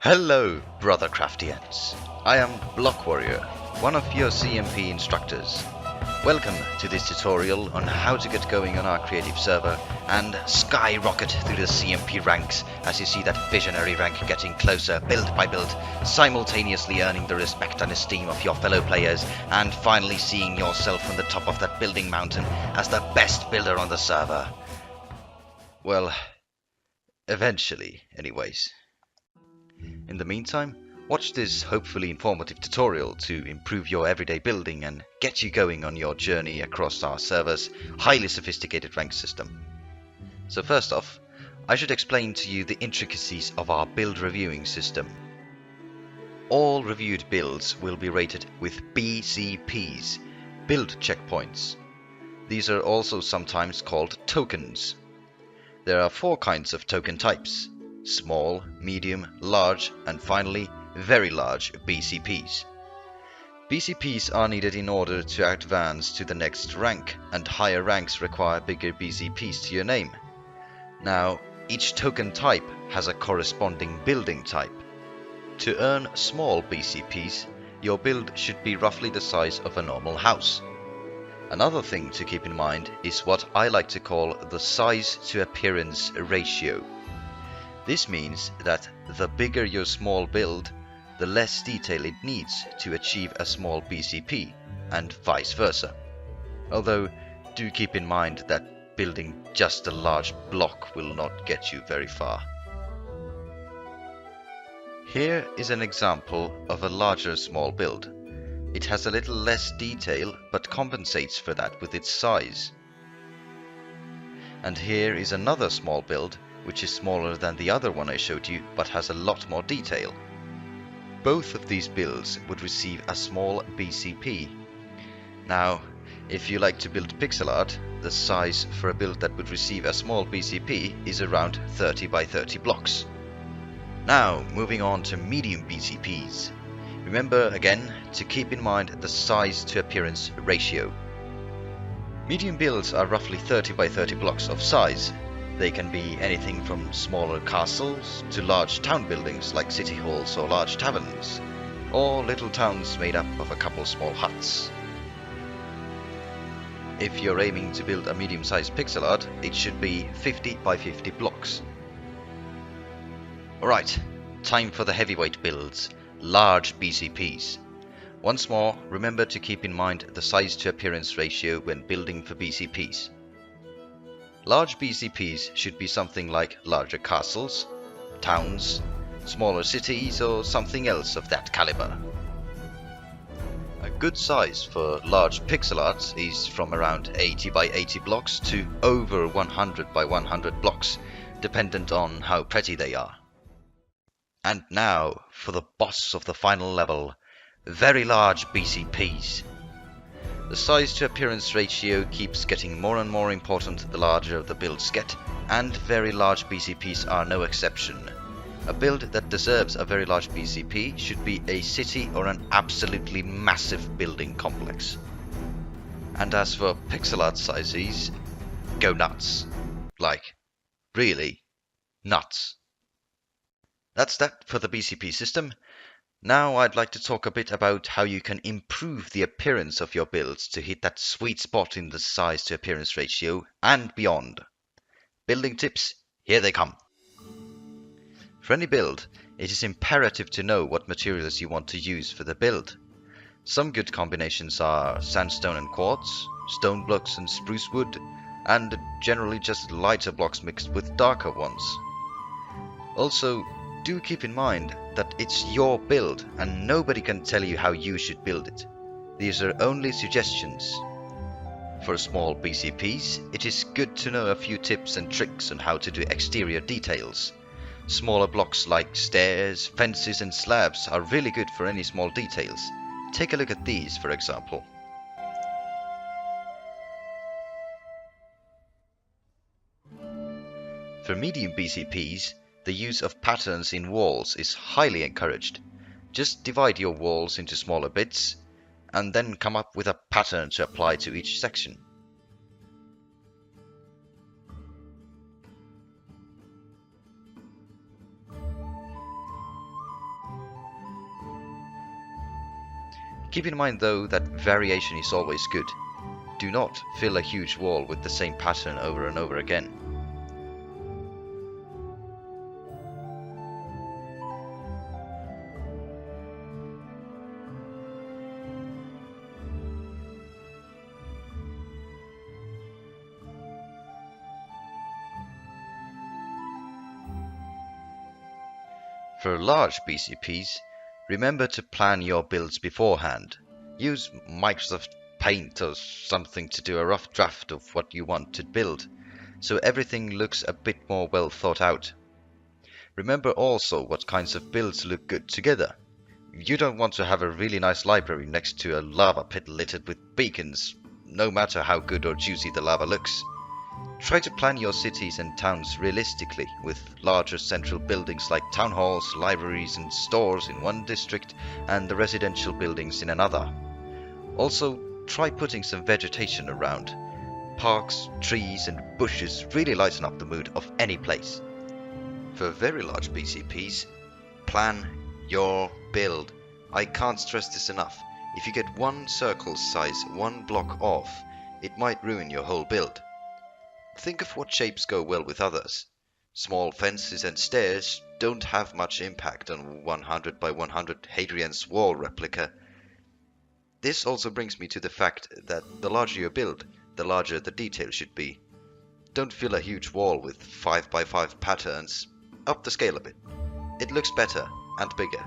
Hello, brother craftians. I am Block Warrior, one of your CMP instructors. Welcome to this tutorial on how to get going on our creative server and skyrocket through the CMP ranks as you see that visionary rank getting closer build by build, simultaneously earning the respect and esteem of your fellow players and finally seeing yourself on the top of that building mountain as the best builder on the server. Well, eventually, anyways. In the meantime, watch this hopefully informative tutorial to improve your everyday building and get you going on your journey across our server's highly sophisticated rank system. So first off, I should explain to you the intricacies of our build reviewing system. All reviewed builds will be rated with BCPs, build checkpoints. These are also sometimes called tokens. There are 4 kinds of token types: small, medium, large, and finally, very large BCPs. BCPs are needed in order to advance to the next rank, and higher ranks require bigger BCPs to your name. Now, each token type has a corresponding building type. To earn small BCPs, your build should be roughly the size of a normal house. Another thing to keep in mind is what I like to call the size to appearance ratio. This means that the bigger your small build, the less detail it needs to achieve a small BCP, and vice versa. Although, do keep in mind that building just a large block will not get you very far. Here is an example of a larger small build. It has a little less detail, but compensates for that with its size. And here is another small build, which is smaller than the other one I showed you, but has a lot more detail. Both of these builds would receive a small BCP. Now, if you like to build pixel art, the size for a build that would receive a small BCP is around 30 by 30 blocks. Now, moving on to medium BCPs. Remember again to keep in mind the size to appearance ratio. Medium builds are roughly 30 by 30 blocks of size. They can be anything from smaller castles to large town buildings like city halls or large taverns, or little towns made up of a couple small huts. If you're aiming to build a medium-sized pixel art, it should be 50 by 50 blocks. Alright, time for the heavyweight builds, large BCPs. Once more, remember to keep in mind the size to appearance ratio when building for BCPs. Large BCPs should be something like larger castles, towns, smaller cities, or something else of that caliber. A good size for large pixel art is from around 80 by 80 blocks to over 100 by 100 blocks, dependent on how pretty they are. And now for the boss of the final level, very large BCPs. The size to appearance ratio keeps getting more and more important the larger the builds get, and very large BCPs are no exception. A build that deserves a very large BCP should be a city or an absolutely massive building complex. And as for pixel art sizes, go nuts. Like, really nuts. That's that for the BCP system. Now I'd like to talk a bit about how you can improve the appearance of your builds to hit that sweet spot in the size to appearance ratio and beyond. Building tips, here they come. For any build, it is imperative to know what materials you want to use for the build. Some good combinations are sandstone and quartz, stone blocks and spruce wood, and generally just lighter blocks mixed with darker ones. Also, do keep in mind that it's your build and nobody can tell you how you should build it. These are only suggestions. For small BCPs, it is good to know a few tips and tricks on how to do exterior details. Smaller blocks like stairs, fences and slabs are really good for any small details. Take a look at these, for example. For medium BCPs, the use of patterns in walls is highly encouraged. Just divide your walls into smaller bits, and then come up with a pattern to apply to each section. Keep in mind though that variation is always good. Do not fill a huge wall with the same pattern over and over again. For large BCPs, remember to plan your builds beforehand. Use Microsoft Paint or something to do a rough draft of what you want to build, so everything looks a bit more well thought out. Remember also what kinds of builds look good together. You don't want to have a really nice library next to a lava pit littered with beacons, no matter how good or juicy the lava looks. Try to plan your cities and towns realistically, with larger central buildings like town halls, libraries and stores in one district and the residential buildings in another. Also, try putting some vegetation around. Parks, trees and bushes really lighten up the mood of any place. For very large BCPs, plan your build. I can't stress this enough. If you get one circle size one block off, it might ruin your whole build. Think of what shapes go well with others. Small fences and stairs don't have much impact on 100 by 100 Hadrian's Wall replica. This also brings me to the fact that the larger your build, the larger the detail should be. Don't fill a huge wall with 5 by 5 patterns. Up the scale a bit. It looks better and bigger.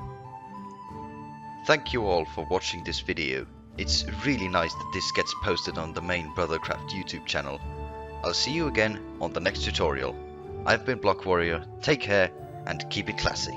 Thank you all for watching this video. It's really nice that this gets posted on the main Brothercraft YouTube channel. I'll see you again on the next tutorial. I've been Block Warrior, take care and keep it classy.